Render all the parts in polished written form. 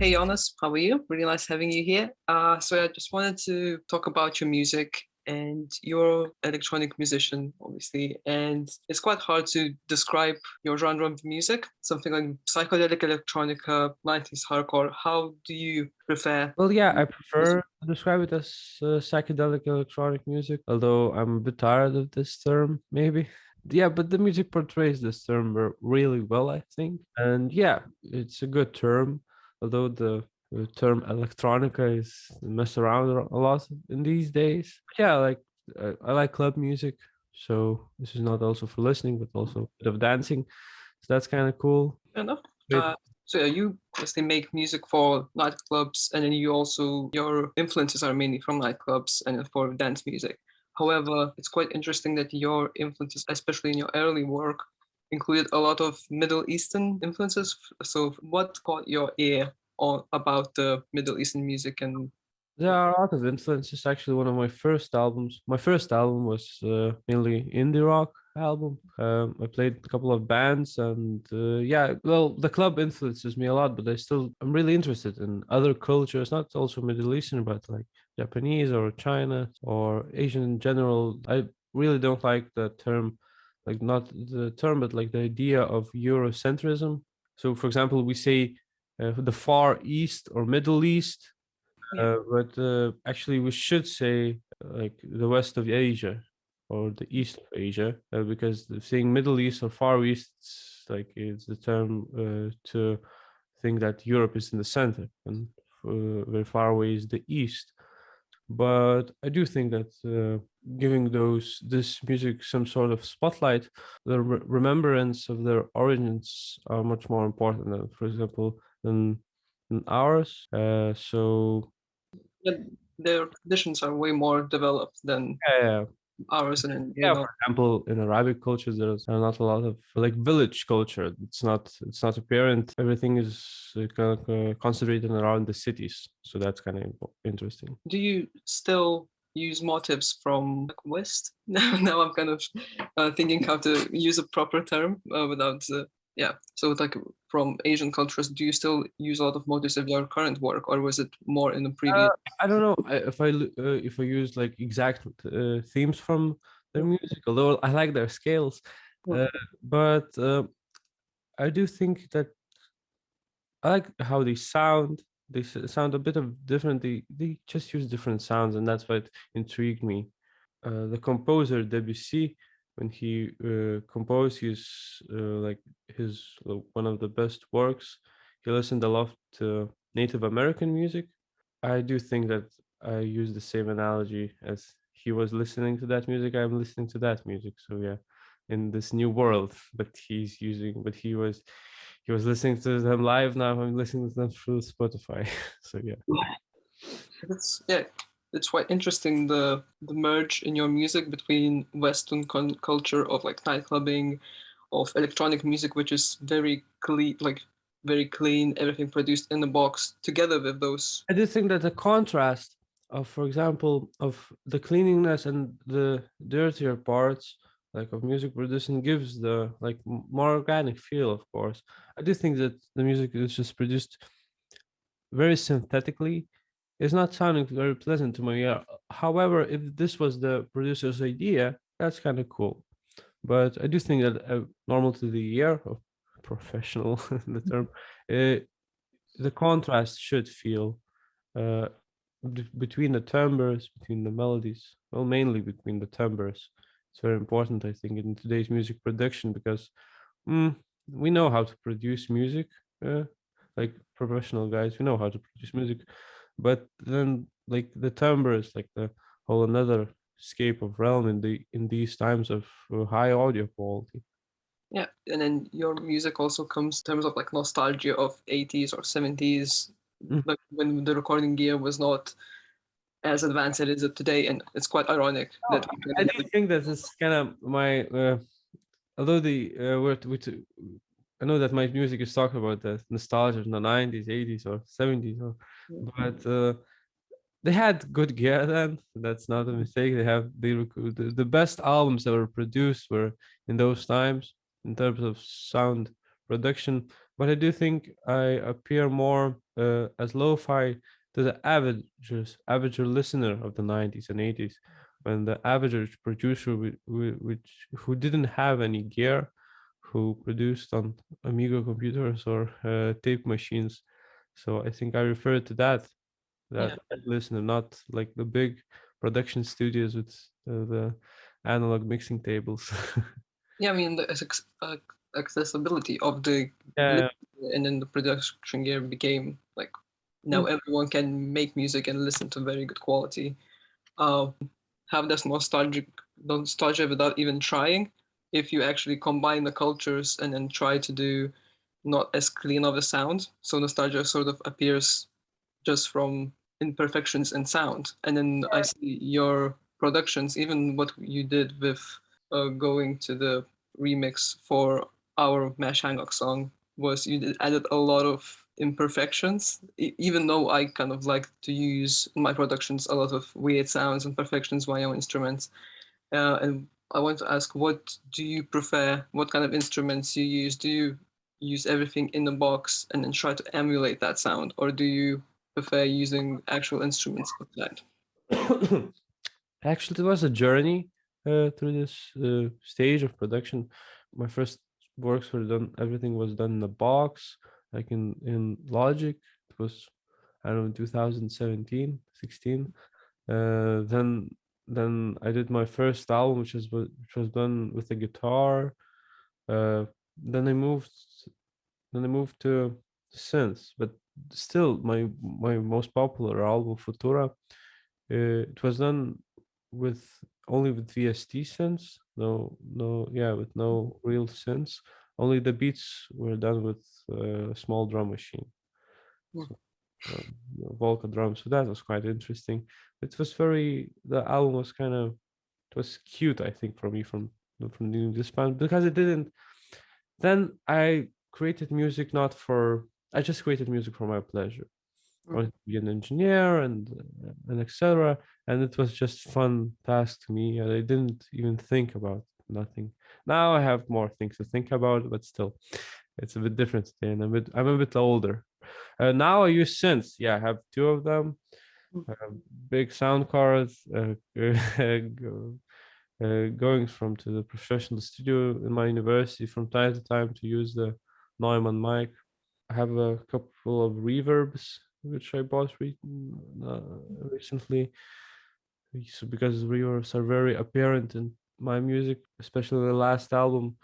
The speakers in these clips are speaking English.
Hey Jonas, how are you? Really nice having you here. So I just wanted to talk about your music, and you're an electronic musician, obviously, and it's quite hard to describe your genre of music, something like psychedelic electronica, 90s hardcore. How do you prefer? Well, yeah, I prefer to describe it as psychedelic electronic music, although I'm a bit tired of this term, maybe. Yeah, but the music portrays this term really well, I think. And yeah, it's a good term, although the term electronica is messed around a lot in these days. Yeah, I like club music, so this is not also for listening, but also a bit of dancing. So that's kind of cool. Fair enough. Wait, So yeah, you basically make music for nightclubs, and then your influences are mainly from nightclubs and for dance music. However, it's quite interesting that your influences, especially in your early work, included a lot of Middle Eastern influences. So what caught your ear on about the Middle Eastern music? And there are a lot of influences. Actually, one of my first albums. My first album was mainly indie rock album. I played a couple of bands, and yeah, well, the club influences me a lot. But I'm really interested in other cultures, not also Middle Eastern, but like Japanese or China or Asian in general. I really don't like the term, like not the term, but like the idea of Eurocentrism. So, for example, we say the Far East or Middle East, yeah, but actually, we should say like the west of Asia or the east of Asia, because saying Middle East or Far East is the term to think that Europe is in the center and very far away is the east. But I do think that giving this music some sort of spotlight, the remembrance of their origins are much more important than, for example, than ours. So yeah, their traditions are way more developed than yeah, ours, and yeah. For example, in Arabic cultures, there's not a lot of like village culture. It's not apparent. Everything is kind of concentrated around the cities. So that's kind of interesting. do you still use motifs from like West? Now I'm kind of thinking how to use a proper term without, yeah. So like from Asian cultures, do you still use a lot of motifs of your current work, or was it more in the previous? I don't know if I use like exact themes from their music, although I like their scales. Uh, but I do think that I like how they sound. They sound a bit of different. They just use different sounds, and that's what intrigued me. The composer Debussy, when he composed his one of the best works, he listened a lot to Native American music. I do think that I use the same analogy as he was listening to that music. I'm listening to that music. So yeah, in this new world, but he was listening to them live. Now I'm listening to them through Spotify. So yeah. It's yeah, it's quite interesting the merge in your music between Western culture of like nightclubbing, of electronic music, which is very clean, like very clean, everything produced in the box, together with those. I do think that the contrast of, for example, of the cleanliness and the dirtier parts, like of music producing, gives the like more organic feel. Of course, I do think that the music is just produced very synthetically. It's not sounding very pleasant to my ear. However, if this was the producer's idea, that's kind of cool. But I do think that normal to the ear, of professional the term, uh, the contrast should feel uh, between the timbres, between the melodies, well, mainly between the timbres. It's very important, I think, in today's music production because mm, we know how to produce music, like professional guys, we know how to produce music, but then like the timbre is like the whole another scape of realm in these times of high audio quality. Yeah, and then your music also comes in terms of like nostalgia of 80s or 70s, Mm. like when the recording gear was not as advanced as it is today, and it's quite ironic Oh, that we I can. do think that this kind of my although I know that my music is talking about the nostalgia of the 90s, 80s, or 70s, but they had good gear then. That's not a mistake. The best albums that were produced were in those times in terms of sound production. but I do think I appear more as lo-fi to the average listener of the 90s and 80s, when the average producer who didn't have any gear, who produced on Amiga computers or tape machines. So I think I refer to that Yeah. listener, not like the big production studios with the analog mixing tables. Yeah, I mean, the accessibility of the Yeah, listener and then the production gear became like now mm, everyone can make music and listen to very good quality. Uh, have this nostalgia without even trying. If you actually combine the cultures and then try to do not as clean of a sound, so nostalgia sort of appears just from imperfections in sound. And then I see your productions, even what you did with going to the remix for our Mas Hangok song, was you did added a lot of imperfections, even though I kind of like to use in my productions a lot of weird sounds and perfections by my own instruments. And I want to ask, what do you prefer? What kind of instruments you use? Do you use everything in the box and then try to emulate that sound, or do you prefer using actual instruments outside? actually, it was a journey through this stage of production. My first works were done. Everything was done in a box, like in Logic. It was, I don't know, 2017, 16. Then I did my first album, which was done with a guitar. Uh, then I moved to synths, but still my most popular album, Futura, it was done with only with VST synths. Yeah, with no real synths. Only the beats were done with a small drum machine. Hmm. So, Volca drums. So that was quite interesting. It was the album was kind of, it was cute, I think, for me from doing this band, because it didn't. Then I created music not for. I just created music for my pleasure. I Hmm. wanted to be an engineer and etc. And it was just fun task to me, and I didn't even think about nothing. Now I have more things to think about, but still, it's a bit different today, and I'm a bit older. Now I use synths. Yeah, I have two of them. Big sound cards. Going from to the professional studio in my university from time to time to use the Neumann mic. I have a couple of reverbs which I bought uh, recently, because reverbs are very apparent in my music, especially the last album.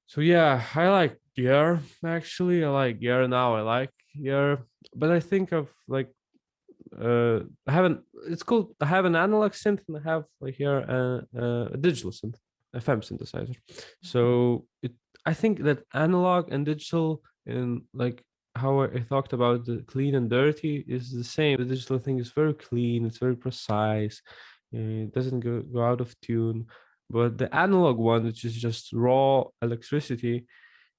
So yeah, I like gear. Actually, I like gear now. I like gear, but I think of like I haven't. It's cool. I have an analog synth and I have like here a digital synth, FM synthesizer. So I think that analog and digital, and like how I talked about the clean and dirty, is the same. The digital thing is very clean. It's very precise. It doesn't go out of tune. But the analog one, which is just raw electricity,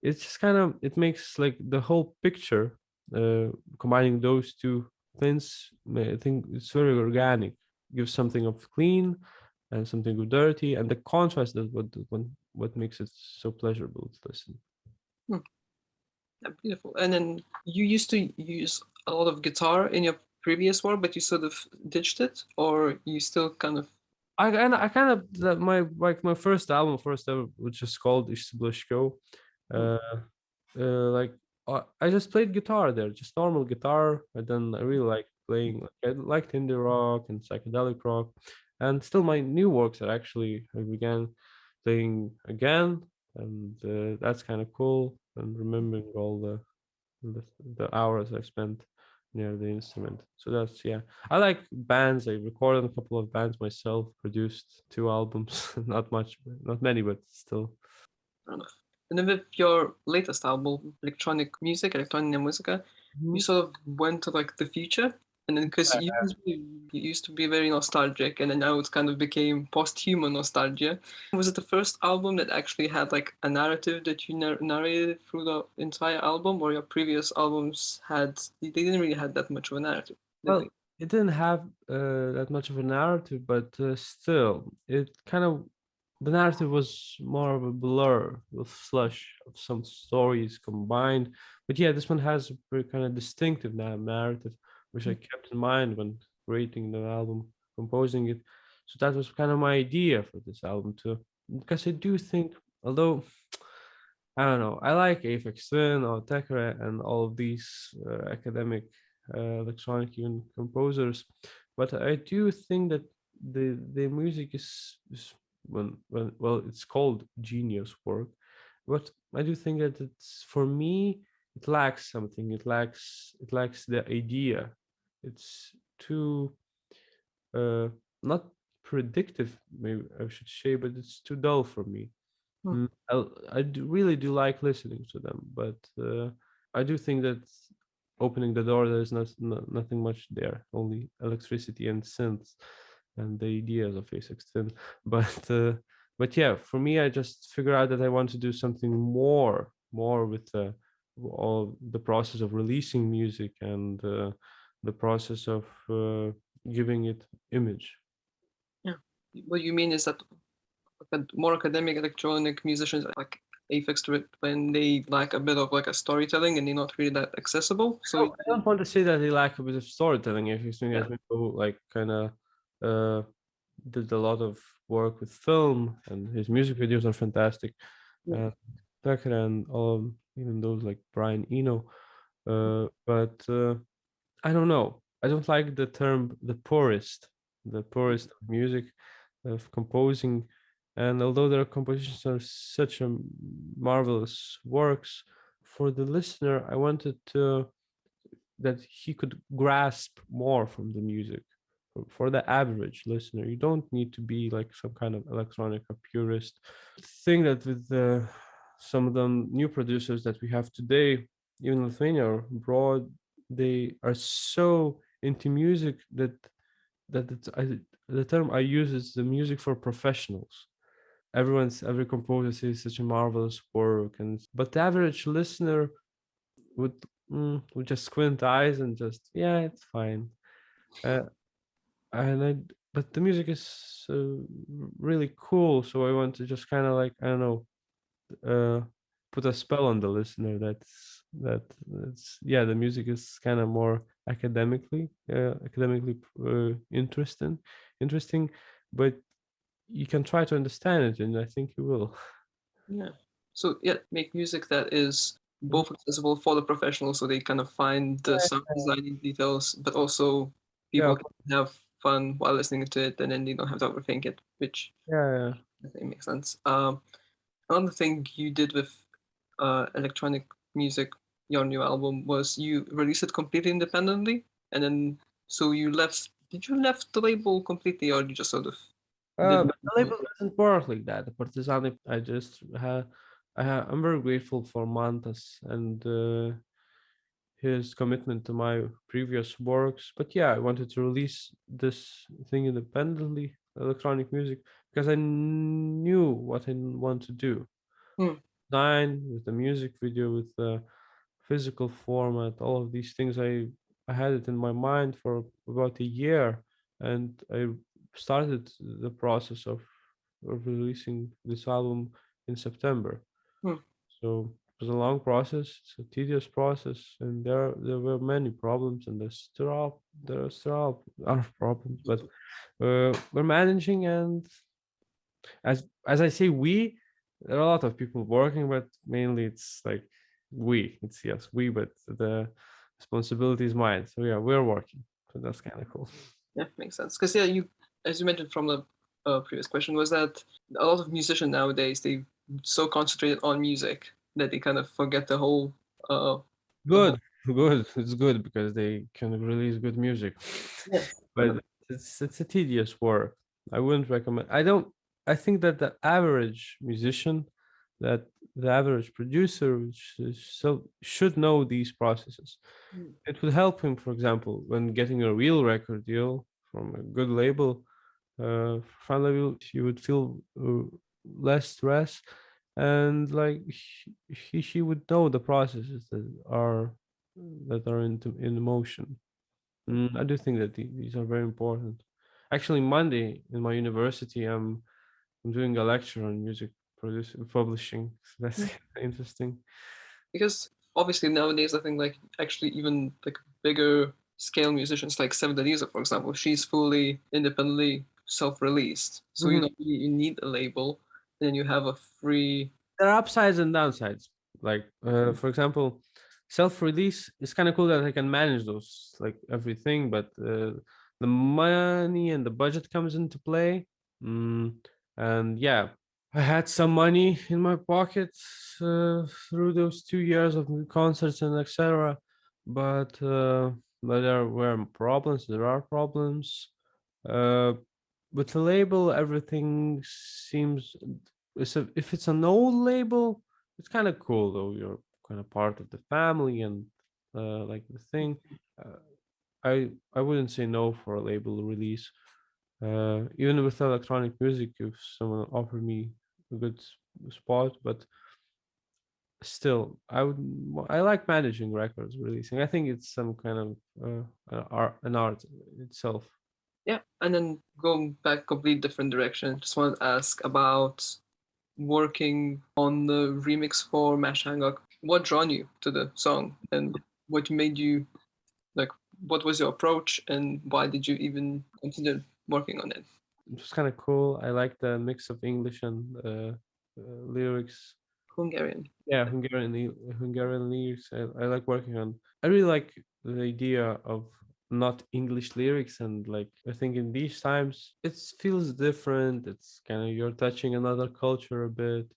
it's just kind of, it makes like the whole picture. Combining those two things, I think it's very organic. Gives something of clean and something of dirty, and the contrast is what makes it so pleasurable to listen. Hmm. Yeah, beautiful. And then you used to use a lot of guitar in your previous work, but you sort of ditched it, or you still kind of. I kind of my first album, first ever, which is called Ishblishko, Hmm. uh, like I just played guitar there, just normal guitar, and then I really like playing. Like, I liked indie rock and psychedelic rock, and still my new works are actually I began playing again, and that's kind of cool. And remembering all the the hours I've spent near the instrument. So that's, yeah. I like bands. I recorded a couple of bands myself, produced two albums, not much, not many, but still. Fair enough. And then with your latest album, Electronica Musica, you Mhm. sort of went to like the future, and then because you used to be very nostalgic, and then now it's kind of became post-human nostalgia. Was it the first album that actually had like a narrative that you narrated through the entire album, or your previous albums had they didn't really have that much of a narrative, did Well, they? it didn't have that much of a narrative, but still, it kind of the narrative was more of a blur with slush of some stories combined. But yeah, this one has a very kind of distinctive narrative, which I kept in mind when creating the album, composing it. So that was kind of my idea for this album too, because I do think, although I don't know, I like Aphex Twin or Tekra and all of these academic electronic even composers, but I do think that the music is when well it's called genius work, but I do think that it's for me it lacks something. It lacks the idea. It's too uh not predictive, maybe I should say, but it's too dull for me. Hmm. Really do like listening to them, but I do think that opening the door, there's nothing much there, only electricity and synths and the ideas of A16. But but yeah, for me, I just figure out that I want to do something more with all the process of releasing music and the process of giving it image. Yeah. What you mean is that more academic electronic musicians like Aphex Twin, when they lack a bit of like a storytelling and they're not really that accessible. So I don't want to say that they lack a bit of storytelling. If you think yeah. as people like kind of uh, did a lot of work with film, and his music videos are fantastic. Yeah. Tucker and all, even those like Brian Eno. But I don't know. I don't like the term the purist of music, of composing. And although their compositions are such a marvelous works, for the listener, I wanted to that he could grasp more from the music. For the average listener, you don't need to be like some kind of electronic purist. Thing that with some of the new producers that we have today, even in Lithuania or abroad, they are so into music that the term I use is the music for professionals. Every composer says such a marvelous work, and but the average listener would would just squint eyes and just, yeah, it's fine. Uh, and I but the music is really cool, so I want to just kind of like, I don't know, uh, put a spell on the listener. That's yeah, the music is kind of more academically interesting, but you can try to understand it, and I think you will. Yeah. So yeah, make music that is both accessible for the professionals, so they kind of find the sound designing details, but also Yeah, people can have fun while listening to it, and then they don't have to overthink it, which yeah. I think makes sense. Another thing you did with electronic music, your new album, was you released it completely independently, and then so you left. Did you left the label completely, or you just sort of did? But the label doesn't work like that. The Partizani, I'm very grateful for Mantas and his commitment to my previous works. But yeah, I wanted to release this thing independently, electronic music, because I knew what I want to do. Hmm. Design with the music video, with the physical format, all of these things. I had it in my mind for about a year, and I started the process of releasing this album in September. Hmm. So it was a long process. It's a tedious process, and there were many problems, and there are problems, but we're managing. And as I say, there are a lot of people working, but mainly it's like it's yes we, but the responsibility is mine. So yeah, we're working. So that's kind of cool. Yeah, makes sense. Because yeah, you as you mentioned from the previous question was that a lot of musicians nowadays they so concentrated on music that they kind of forget uh the whole Good, good. It's good because they can release good music, yeah. but it's a tedious work. I wouldn't recommend. I think that the average musician, that the average producer, which is so should know these processes. Mm. It would help him, for example, when getting a real record deal from a good label. Finally, he would feel less stress, and like she would know the processes that are in motion. I do think that these are very important. Actually, Monday in my university, I'm doing a lecture on music publishing. So that's interesting. Because obviously nowadays I think like actually even like bigger scale musicians like Seven Denisa, for example, she's fully independently self-released. So you Mhm. know you need a label, and then you have a free. There are upsides and downsides. Like, for example, self-release is kind of cool that I can manage those, like everything, but the money and the budget comes into play. Mm, and yeah, I had some money in my pocket through those 2 years of concerts and etc. But there were problems. There are problems. Uh, with the label, everything seems. If it's an old label, it's kind of cool though. You're kind of part of the family and like the thing. Uh, I wouldn't say no for a label release. Even with electronic music, if someone offered me a good spot, but still, I like managing records releasing. I think it's some kind of an art itself. Yeah, and then going back complete different direction, just wanted to ask about working on the remix for Mash Hangok. What drawn you to the song, and what made you like? What was your approach, and why did you even consider working on it? It was kind of cool. I like the mix of English and lyrics. Hungarian. Yeah, Hungarian lyrics. I like working on. I really like the idea of not English lyrics, and like I think in these times it feels different. It's kind of you're touching another culture a bit.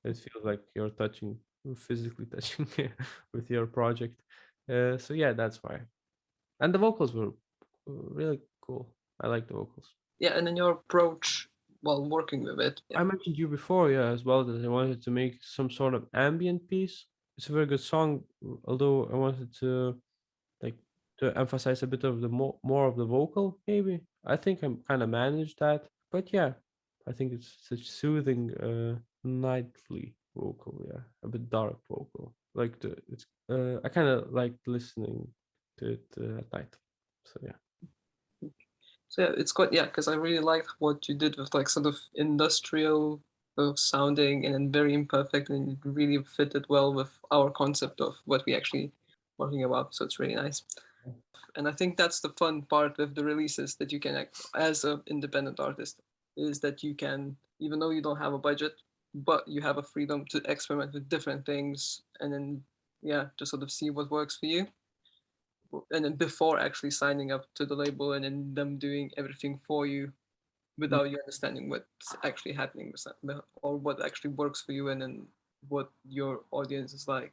It feels like you're touching physically touching with your project. So yeah, that's why. And the vocals were really cool. I like the vocals. Yeah, and then your approach while working with it. Yeah. I mentioned you before, yeah, as well, that I wanted to make some sort of ambient piece. It's a very good song, although I wanted to like to emphasize a bit of the more of the vocal. Maybe I think I'm kind of managed that, but yeah, I think it's such soothing, nightly vocal. Yeah, a bit dark vocal. Like it's I kind of like listening to it at night. So yeah. So yeah, it's quite, yeah, because I really liked what you did with like sort of industrial sounding and then very imperfect, and it really fitted well with our concept of what we actually working about. So it's really nice. And I think that's the fun part with the releases, that you can act as an independent artist, is that you can, even though you don't have a budget, but you have a freedom to experiment with different things, and then yeah, to sort of see what works for you, and then before actually signing up to the label and then them doing everything for you without you understanding what's actually happening or what actually works for you, and then what your audience is like.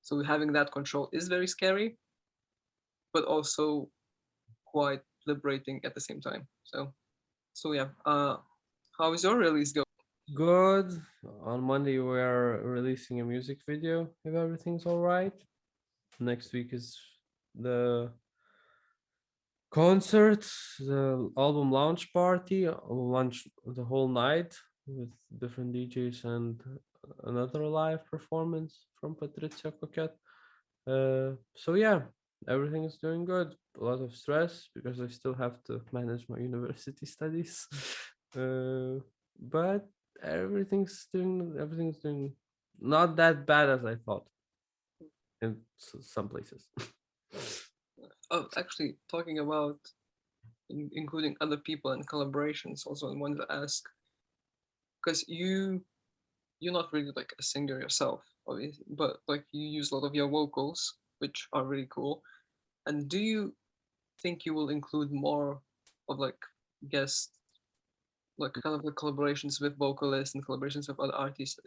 So having that control is very scary, but also quite liberating at the same time. So yeah, how is your release going? Good. On Monday, we're releasing a music video if everything's all right. Next week is the concert, the album launch party. I'll launch the whole night with different DJs and another live performance from Patricia Coquette. So yeah, everything is doing good. A lot of stress because I still have to manage my university studies. But everything's doing not that bad as I thought in some places. Oh, actually, talking about including other people and collaborations, also I wanted to ask, because you're not really like a singer yourself, obviously, but like you use a lot of your vocals, which are really cool. And do you think you will include more of like guest, like kind of the collaborations with vocalists and collaborations with other artists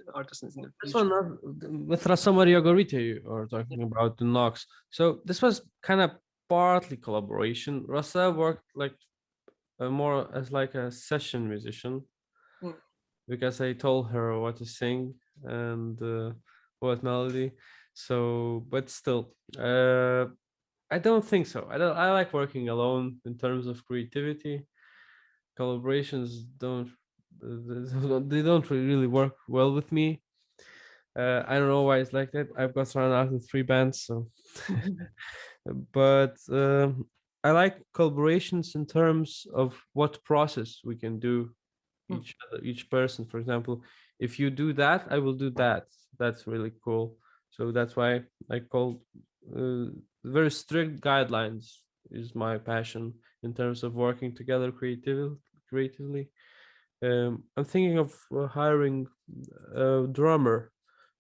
in the This future? one, with Rasa Maria Gorite, you are talking about the Knox. So this was kind of partly collaboration. Rasa worked like more as like a session musician Mm. because I told her what to sing and what melody. So, but still, I don't think so. I don't. I like working alone in terms of creativity. Collaborations don't. They don't really work well with me. I don't know why it's like that. I've got thrown out in 3 bands, so. But I like collaborations in terms of what process we can do each person. For example, if you do that, I will do that. That's really cool. So that's why I call very strict guidelines is my passion in terms of working together creatively. I'm thinking of hiring a drummer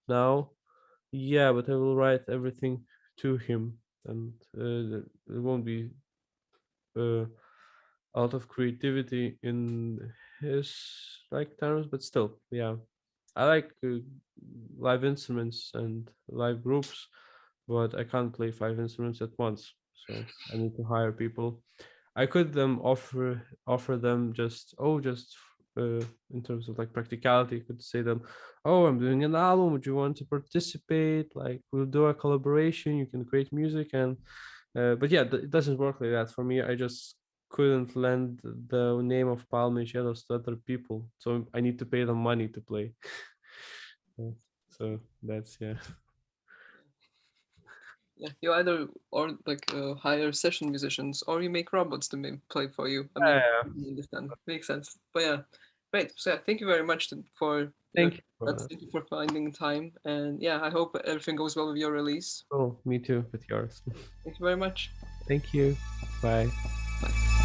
now. Yeah, but I will write everything to him, and it won't be uh, out of creativity in his like terms, but still, yeah. I like live instruments and live groups, but I can't play 5 instruments at once, so I need to hire people. I could offer them just in terms of like practicality. I could say them, oh, I'm doing an album. Would you want to participate? Like we'll do a collaboration. You can create music and but yeah, it doesn't work like that for me. I just couldn't lend the name of Palmes Ziedas to other people, so I need to pay them money to play. So that's yeah. Yeah, you either or like hire session musicians, or you make robots to play for you. I mean, Yeah, I understand, makes sense. But yeah, great. So yeah, thank you very much for your thank you for that. thank you for finding time, and yeah, I hope everything goes well with your release. Oh, me too with yours. Thank you very much. Thank you. Bye. Bye.